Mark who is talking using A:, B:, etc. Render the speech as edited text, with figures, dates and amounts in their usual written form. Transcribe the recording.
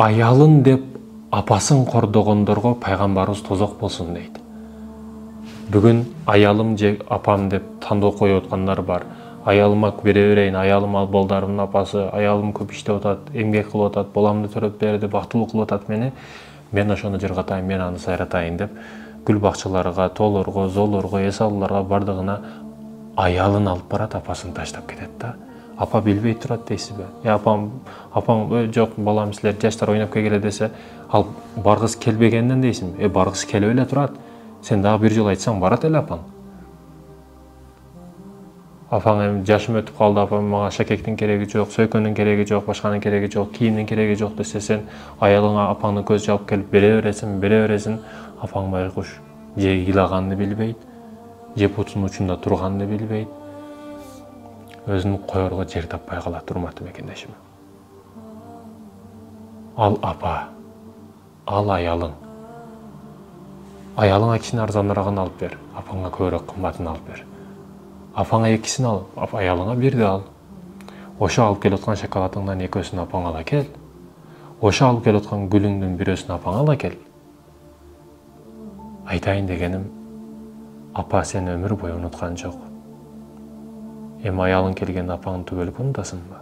A: аялын деп апасын кордогондорго пайгамбарыбыз тозок болсун дейт. Бүгүн аялым же апам деп тандоо коюп аткандар бар. Аялыма бере берейин, аялым ал балдарымдын апасы, аялым көп иштеп атат, эмгек кылып атат, баламды төрөп берди, бактылуу кылып атат мени. Мен ошону жыргатайын, мен аны сайратайын деп гүл бакчаларга, тоолорго, зоолорго, эс алууларга бардыгына аялын алып барат, апасын таштап кетет да. Апа билбей турат дейсизби? Апаң жок, балам силер жаштар ойноп келгиле десе, ал баргысы келбегенден дейсиңби? Баргысы келип эле турат. Сен дагы бир жолу айтсаң барат эле апаң. Апаң эми жашым өтүп калды, апам мага шакектин кереги жок, сөйкөндүн кереги жок, башканын кереги жок, кийимдин кереги жок десе, сен аялыңа апаңдын көз жабып келип бере бересиң. Апаң байкуш же ыйлаганды билбейт, же бутунун учунда турганды билбейт. Өзүн коерго жер таппай калат, урматтуу мекендешим. Ал апа, ал аялың. Аялыңа кичине арзаныраагын алып бер, апаңа көбүрөөк кымбатын алып бер. Апаңа экисин ал, аялыңа бирди ал. Ошо алып келип аткан шоколадыңдан экөөсүн апаңа ала кел. Ошо алып келип аткан гүлүңдүн бирөөсүн апаңа ала кел. Айтайын дегеним, апа сени өмүр бою унуткан жок. Эми аялың келгенде апаңды түгөлүп унутасыңбы?